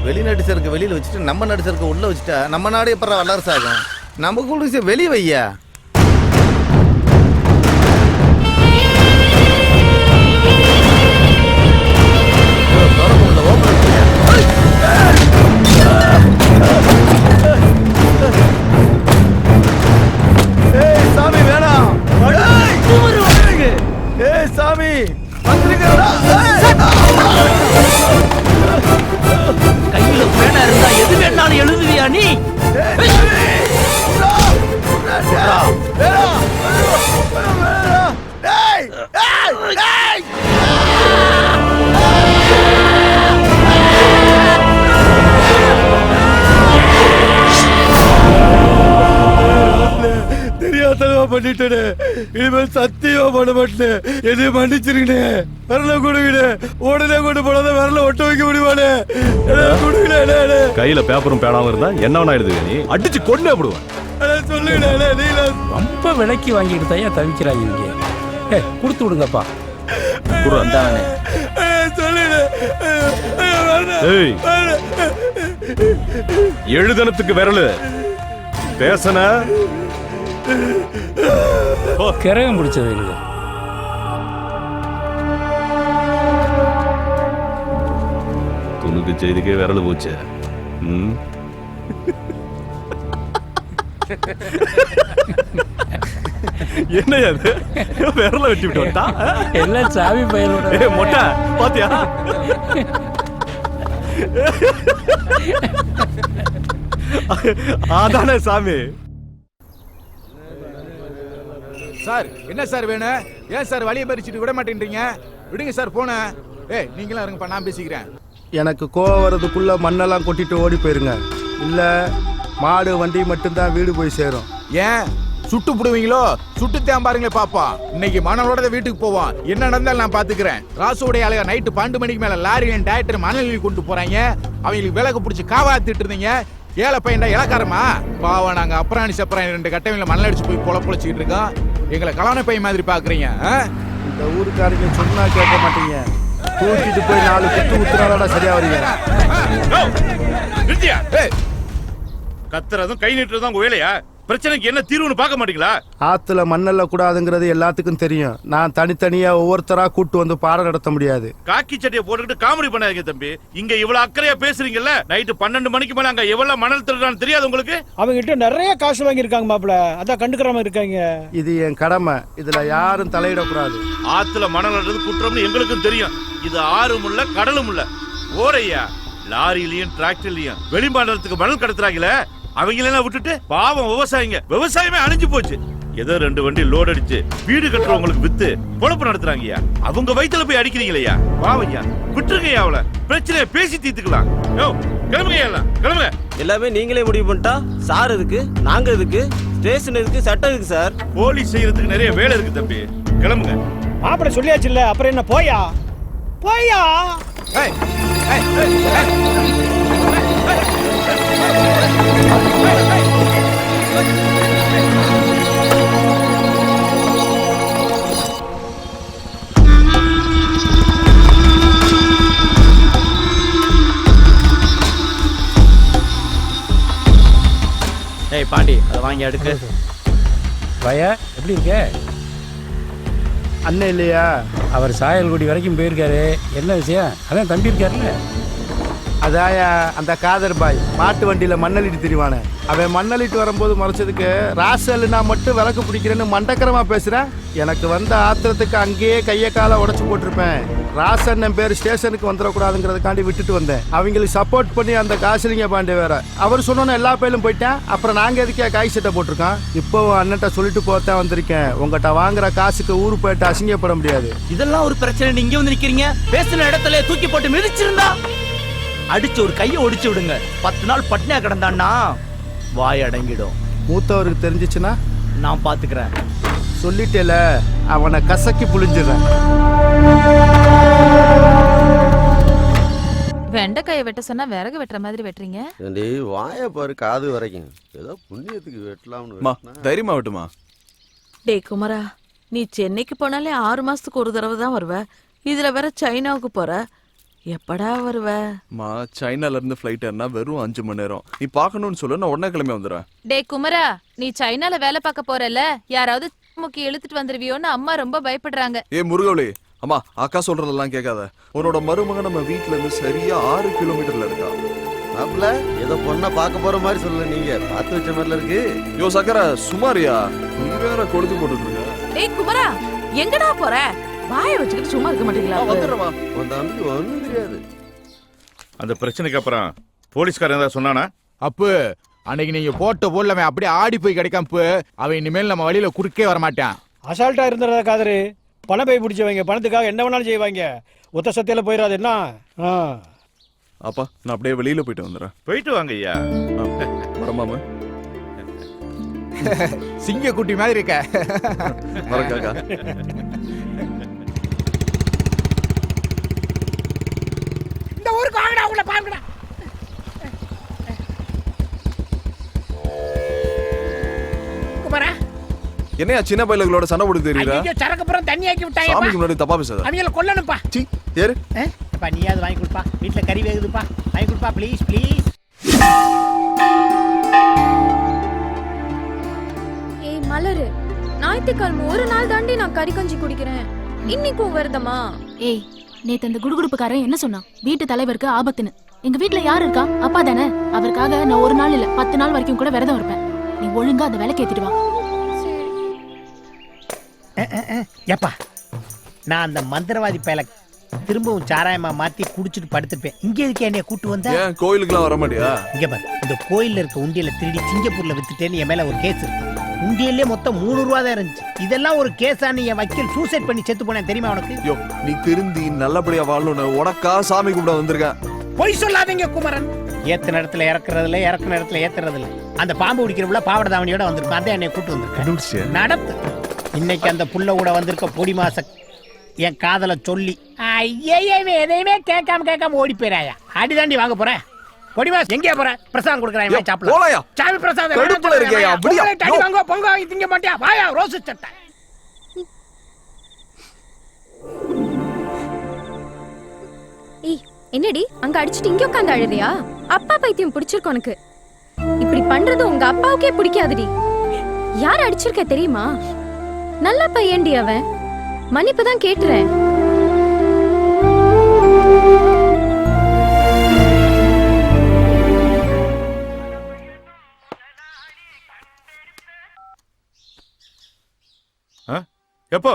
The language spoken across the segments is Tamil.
வெளிநாட்டு சரக்கு வெளியில வச்சுட்டு நம்ம நாட்டு சரக்கு உள்ள வச்சுட்டா நம்ம நாடு எப்பற வல்லரசு ஆகும். நமக்குள்ள வெளியே வையா. சாமி வேணாம். சாமி கையில பேனா இருந்தா எது வேணாலும் எழுதுவியா நீ? தெரியாதனமா பண்ணிட்டேனே. இனிமேல் சத்தியமா பண்ண மாட்டேன். எதையும் மன்னிச்சிருக்கே. விரல கொடுங்கண்ணே. உடனே கொண்டு போனதை விரல ஒட்ட வைக்க முடியுமானே? கொடுங்கண்ணே. கையில பேப்பரும் பேனாவும் இருந்தா என்ன வேணா எழுதுங்க. நீ அடிச்சு கொண்டு போடுவேன். சொல்லுங்கண்ணே. நீங்க ரொம்ப விலைக்கு வாங்கிட்டு தான் தவிக்கிறாங்க இங்க. கொடுத்து விடுங்கப்பா. எழுதனத்துக்கு விரலு பேசன கிரகம் முடிச்சது இல்லை. துணுக்கு செய்திக்கே விரல் போச்சு. என்ன அது விரல வெட்டி விட்டு எல்லாம் சாமி பையனோட மொட்டை பாத்தியா? அதானே சாமி. சார் என்ன சார் வேணும்? ஏன் சார் வழியை பறிச்சுட்டு விட மாட்டேன்றீங்க? விடுங்க சார் போன. நீங்களும் இருங்கப்பா, நான் பேசிக்கிறேன். எனக்கு கோவம் வரதுக்குள்ள மண்ணெல்லாம் கொட்டிட்டு ஓடி போயிருங்க. இல்ல மாடு வண்டி மட்டும்தான் வீடு போய் சேரும். ஏன் சுட்டு புடுவீங்களோ? சுட்டுத்தான் பாருங்களே பாப்பா. இன்னைக்கு மணலோட வீட்டுக்கு போவோம். என்ன நடந்தாலும் நான் பாத்துக்கிறேன். ராசோடைய ஆளுங்க நைட்டு 12 மணிக்கு மேல லாரியில டைரக்டர் மணல் கொண்டு போறாங்க. அவங்களுக்கு விலகு பிடிச்சி காவாத்திட்டு இருந்தீங்க. ஏழை பையன்டா இலக்காரமா பாவம். நாங்க அப்புறாணி சப்பராணி 2 கட்டையில மணல் அடிச்சு போய் பொழச்சிட்டு இருக்கோம். எங்களை கலான பையன் மாதிரி பாக்குறீங்க. இந்த ஊருக்காரங்க சொன்னா கேட்க மாட்டீங்க. தூக்கிட்டு போய் 4 குத்து ஊத்துனாதான் சரியா வரீங்க. கத்துறதும் கை நீட்டுறதும் உங்க வேலையா? பிரச்சனைக்கு என்ன தீர்வுன்னு பார்க்க மாட்டீங்களா? ஆத்துல மண்ணல்ல கூடாதுங்கிறது எல்லாத்துக்கும் தெரியும். நான் தனித்தனியா ஒவ்வொருத்தரா கூட்டு வந்து பாடம் நடத்த முடியாது. காக்கி சட்டையை போட்டுக்கிட்டு காமெடி பண்ணாதீங்க தம்பி. இங்க இவ்வளவு அக்கறையா பேசுறீங்கல்ல. நைட்டு 12 மணிக்கு மேல அங்க எவ்வளவு மணல் திருடான்னு தெரியாது உங்களுக்கு? அவங்க கிட்ட நிறைய காசு வாங்கி இருக்காங்க மாப்ள. அதான் கண்டுக்கறாம இருக்காங்க. இது என் கடமை. இதுல யாரும் தலையிடக்கூடாது. ஆத்துல மணல் அள்ளுறது குற்றம்னு எங்களுக்கும் தெரியும். இது ஆறும் இல்ல கடலும் இல்ல. ஓரையா லாரியிலயும் டிராக்டர்லயும் வெளிமாநிலத்துக்கு மணல் கடத்துறாங்களே, அவங்களெல்லாம் விட்டுட்டு பாவம் விவசாயமே அழிஞ்சு போச்சு. ஏதோ 2 வண்டி லோட் அடிச்சு வீடு கட்டுறவங்களுக்கு வித்து பொழப்பு நடத்துறாங்கய்யா. அவங்க வயித்துல போய் அடிக்கிறீங்களையா? பாவய்யா விட்டுருங்கய்யா. அவளை பிரச்சனையை பேசி தீர்த்துக்கலாம். கிளம்புங்க, கிளம்புங்க. எல்லாமே நீங்களே முடிவு பண்ணிட்டா சார் எதுக்கு, நாங்க எதுக்கு, ஸ்டேஷன் எதுக்கு, சட்டம் எதுக்கு சார்? போலீஸ் செய்யறதுக்கு நிறைய வேலை இருக்கு தம்பி. கிளம்புங்க. மாப்பிள சொல்லியாச்சு இல்ல, அப்புறம் என்ன? போயா போயா. பாண்டி அதை வாங்கி அடுக்கு. பையா எப்படி இருக்க? அண்ணன் இல்லையா? அவர் சாயல்குடி வரைக்கும் போயிருக்காரு. என்ன விஷயம்? அதான் தம்பி இருக்காருல்ல. அதாயா அந்த காதர் பாய் மாட்டு வண்டியில மண்ணலிட்டு திரிவானே. அவன் மண்ணலிட்டு வரும்போது மறைச்சதுக்கு ராசல்னா மட்டும் விளக்கு பிடிக்கிறேன்னு மண்டக்கரமா பேசுறேன். எனக்கு வந்த ஆத்திரத்துக்கு அங்கேயே கைய கால உடைச்சு போட்டிருப்பேன். ராசன் பேர் ஸ்டேஷனுக்கு வந்துடக்கூடாதுங்கிறதுக்காண்டி விட்டுட்டு வந்தேன். அவங்களுக்கு சப்போர்ட் பண்ணி அந்த காசுலிங்க பாண்டே வேற அவர் சொன்னோன்னு எல்லா பேரும் போயிட்டேன். அப்புறம் நாங்க எதுக்கே காய் சட்டை போட்டிருக்கோம். இப்போ அண்ணன்ட்ட சொல்லிட்டு போத்தான் வந்திருக்கேன். உங்ககிட்ட வாங்குற காசுக்கு ஊரு போயிட்டு அசிங்கப்பட முடியாது. இதெல்லாம் ஒரு பிரச்சனை. நீங்க வந்து நிக்கிறீங்க. பேசின இடத்துல தூக்கி போட்டு மிதிச்சிருந்தா அடிச்சு ஒரு கையை ஒடிச்சு விடுங்க. 10 நாள் பட்னியா கிடந்தான்னா வாய் அடங்கிடும். மூத்தவருக்கு தெரிஞ்சிச்சுன்னா நான் பாத்துக்கிறேன். சொல்லிட்டேல, அவனை கசக்கி புளிஞ்சிடுறேன். வெண்டைக்காயை வெட்ட சொன்னா விறகு வெட்டுற மாதிரி வெட்டுறீங்க. வாய பாரு காது வரைக்கும். ஏதோ புண்ணியத்துக்கு வெட்டலாம்னு தைரியமா வெட்டுமா? டே குமரா, நீ சென்னைக்கு போனாலே 6 மாசத்துக்கு ஒரு தடவை தான் வருவ. இதுல வேற சைனாவுக்கு போற. எப்படா வருவ? சைனால இருந்து ஃபிளைட் ஏறினா வெறும் 5 மணி நேரம். நீ பார்க்கணும்னு சொல்ல, நான் உடனே கிளம்பி வந்துடுறேன். டே குமரா, நீ சைனால வேலை பார்க்க போறல, யாராவது முக்கி இழுத்துட்டு வந்துருவியோன்னு அம்மா ரொம்ப பயப்படுறாங்க. ஏ முருகவளி, அம்மா அக்கா சொல்றதெல்லாம் கேட்காத. உன்னோட மருமகன் நம்ம வீட்ல இருந்து சரியா 6 கிலோமீட்டர்ல இருக்கா. மாப்பிள ஏதோ பொண்ணை பார்க்க போற மாதிரி சொல்லல, நீங்க பார்த்து வச்ச மாதிரில இருக்கு. யோ சக்கர சுமாரியா, நீ வேற கொழுத்து போட்டுட்டு இருக்க. டேய் குமரா, எங்கடா போற? வாயை வச்சுக்கிட்டு சும்மா இருக்க மாட்டீங்களா? வந்துடுறமா. உன் தம்பி ஒண்ணும் தெரியாது. அந்த பிரச்சனைக்கு அப்புறம் போலீஸ்காரன் ஏதாவது சொன்னானா? அப்பு அன்னைக்கு நீங்க போட்ட போல அவன் அப்படியே ஆடி போய் கிடைக்காம அவன் இனிமேல் நம்ம வழியில குறுக்கே வரமாட்டான். அசால்ட்டா இருந்துறத காதரு. பணம் போய் பிடிச்சவங்க பணத்துக்காக என்ன வேணாலும் செய்வாங்க. ஒத்த சத்தியில போயிடாது என்ன? அப்பா நான் அப்படியே வெளியில போயிட்டு வந்துடுறேன். போயிட்டு வாங்க ஐயா. வரமாமா. சிங்க குட்டி மாதிரி இருக்க. வரக்காக்கா. இந்த ஊருக்கு வாங்கடா, உள்ள பாருங்கடா. குமாரா, என்னையா சின்ன பையலுகளோட சண்டை போட்டு தெரியுதா? ஐயோ சரக்கு புறம் தண்ணி ஆக்கி விட்டாங்க. சாமிக்கு முன்னாடி தப்பா பேசாத. அவங்கள கொல்லணும்பா. சீ ஏறு. அப்பா நீயாவது வாங்கி கொடுப்பா. வீட்டுல கறி வேகுதுப்பா, வாங்கி கொடுப்பா ப்ளீஸ் ப்ளீஸ். ஏய் மலரு, ஞாயிற்றுக்கிழமை ஒரு நாள் தாண்டி நான் கறி கஞ்சி குடிக்கிறேன். இன்னைக்கும் வருதமா? ஏய், நேத்து அந்த குடுகுடுப்புக்காரன் என்ன சொன்னான்? வீட்டு தலைவருக்கு ஆபத்துன்னு. எங்க வீட்டுல யாரு இருக்கா? அப்பா தானே. அவருக்காக நான் ஒரு நாள் இல்ல 10 நாள் வரைக்கும் கூட விரதம் இருப்பேன். நீ ஒழுங்கா அந்த வேலை கேட்டுட்டு வா. ஏப்பா, நான் அந்த மந்திரவாதி பயல திரும்பவும் சாராயமா மாத்தி குடிச்சிட்டு படுத்துப்பேன். இங்க எதுக்கு என்னைய கூட்டு வந்த? ஏன் கோயிலுக்குலாம் வர மாட்டியா? இங்க பாரு, இந்த கோயில்ல இருக்க உண்டியல திருடி சிங்கப்பூர்ல வித்துட்டேன்னு என் மேல ஒரு கேஸ் இருக்கு. உண்டியல்லே மொத்தம் 3 ரூபா தான் இருந்துச்சு. இதெல்லாம் ஒரு கேஸான்னு என் வக்கீல் சூசைட் பண்ணி செத்து போனேன் தெரியுமா உனக்கு? யோ நீ திருந்தி நல்லபடியா வாழணும்னு உனக்கா சாமி கும்பிட வந்திருக்கேன். பொய் சொல்லாதீங்க குமரன். ஏத்த இடத்துல இறக்குறதுல, இறக்குன இடத்துல ஏத்துறதுல. அந்த பாம்பு பிடிக்கிறவுல பாவட தாவணியோட வந்திருக்கும். அதான் என்னை கூட்டு வந்திருக்கேன். நடத்து. இன்னைக்கு அந்த புள்ள கூட வந்திருக்க பொடி மாச என் காதல சொல்லி எதையுமே கேட்காம ஓடி போயிராயா. அடிதாண்டி வாங்க போறேன். பொடி மாசம் எங்கே போற? பிரசாதம் கொடுக்குறேன். சாப்பிடலாம். சாமி பிரசாதம் கடுப்புல இருக்கேயா? அப்படியே அடி வாங்க. பொங்க வாங்கி திங்க மாட்டியா? வாயா ரோஸ் சட்டை. ஏய் என்னடி அங்க அடிச்சிட்டு இங்க உட்கார்ந்து அழுறியா? அப்பா பைத்தியம் பிடிச்சிருக்கு உனக்கு. இப்படி பண்றது உங்க அப்பாவுக்கே பிடிக்காதுடி. யார் அடிச்சிருக்க தெரியுமா? நல்ல பையன்டி அவன். மன்னிப்பு தான் கேட்டுறேன். எப்போ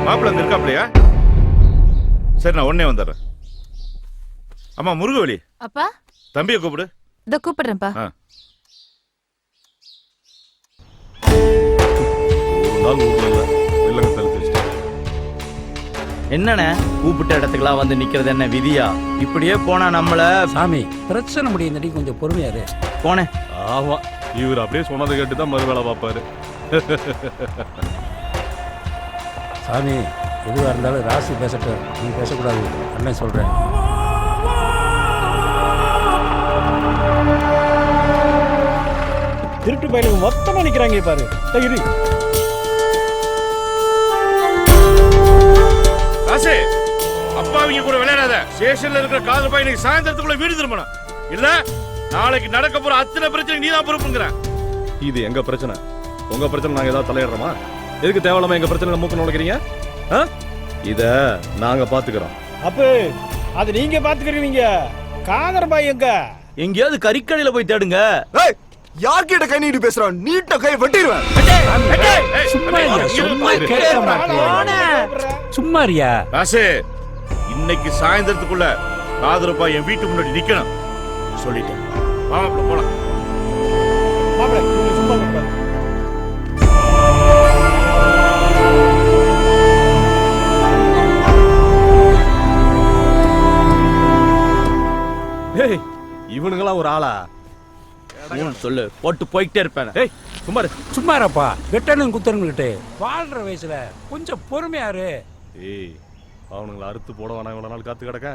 மாப்பிள்ள அங்க இருக்காப்லையா? சரி நான் உடனே வந்துடுறேன். அம்மா முருகவலி, அப்பா தம்பியை கூப்பிடு. இத கூப்பிடுறேன்ப்பா. ஒரு நாள் ஊர்ல இல்லங்க தள்ளி வச்சிட்டேன். என்னண்ணே கூப்பிட்ட இடத்துக்குலாம் வந்து நிக்கிறது என்ன விதியா? இப்படியே போனா நம்மள சாமி பிரச்சனை முடியுந்தடி, கொஞ்சம் பொறுமையாரு. போனேன். ஆமா இவர் அப்படியே சொன்னதை கேட்டு தான் மறு வேலை பார்ப்பாரு. சாமி எதுவாக இருந்தாலும் ராசி பேசட்டும், நீ பேசக்கூடாது. அண்ணன் சொல்றேன். திருட்டு பயிலுக்கு மொத்தமா நிக்கிறாங்க பாரு. தகிரி ராசே, அப்பாவிங்க கூட விளையாடாத. ஸ்டேஷன்ல இருக்கிற காதல் பையன் இன்னைக்கு சாயந்தரத்துக்குள்ள வீடு திரும்பணும். இல்ல நாளைக்கு நடக்க போற அத்தனை பிரச்சனை நீ தான் பொறுப்புங்கிறேன். இது எங்க பிரச்சனை. உங்க பிரச்சனை நாங்க ஏதாவது தலையிடுறோமா? எதுக்கு தேவையில்லாம எங்க பிரச்சனை மூக்க நுழைக்கிறீங்க? இத நாங்க பாத்துக்கிறோம். அப்ப அது நீங்க பாத்துக்கிறீங்க. காதர் பாய் எங்க? எங்கேயாவது கறிக்கடையில போய் தேடுங்க. யார்கிட்ட கை நீட்டு பேசுறான்? நீட்ட கை வெட்டிடுவேன். சும்மாரியா ராசே, இன்னைக்கு சாயந்தரத்துக்குள்ள காதரப்பா என் வீட்டு முன்னாடி நிக்கணும் சொல்லிட்டேன். வாங்க போலாம். மாப்பிள சும்மா இருப்பாரு. ஏய் இவனுங்களாம் ஒரு ஆளா? சொல்லு போட்டு போயிட்டே இருப்பேன். ஏய் சும்மாரு. சும்மாரப்பா. வெட்டணும் குத்தனுங்கிட்டு வாழ்ற வயசுல கொஞ்சம் பொறுமையாரு. ஏய் அவனுங்களை அறுத்து போட வேணாம். இவ்வளவு நாள் காத்து கிடக்க.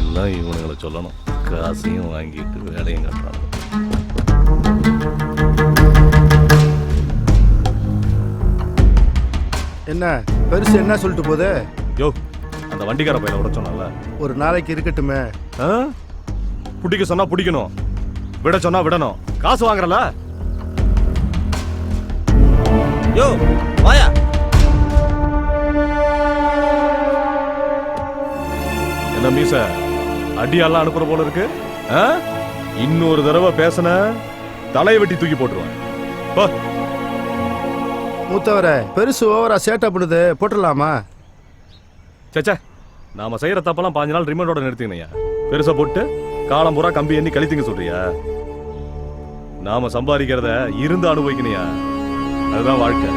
எல்லாம் இவனுங்களை சொல்லணும். காசையும் வாங்கிட்டு வேலையும் கட்டுறான். என்ன பெருசு என்ன சொல்லிட்டு போகுது? யோ, அந்த வண்டிக்கார பையனை விட சொன்னால ஒரு நாளைக்கு இருக்கட்டுமே. பிடிக்க சொன்னா பிடிக்கணும், விட சொன்னா விடணும். காசு வாங்குறல. யோ வாயா. என்ன மீச அடியெல்லாம் அனுப்புற போல இருக்கு? இன்னொரு தடவை பேசன தலையை வெட்டி தூக்கி போட்டுருவேன். மூத்தவரை பெருசு ஓவரா சேட்டை பண்ணுது, போட்டுடலாமா? சேச்சா, நாம செய்யற தப்பெல்லாம் 5 நாள் ரிமைண்டோட நிறுத்திங்கய்யா. பெருசா போட்டு காலம் பூரா கம்பி எண்ணி கழித்துங்க சொல்றியா? நாம சம்பாதிக்கிறத இருந்து அனுபவிக்கணையா, அதுதான் வாழ்க்கை.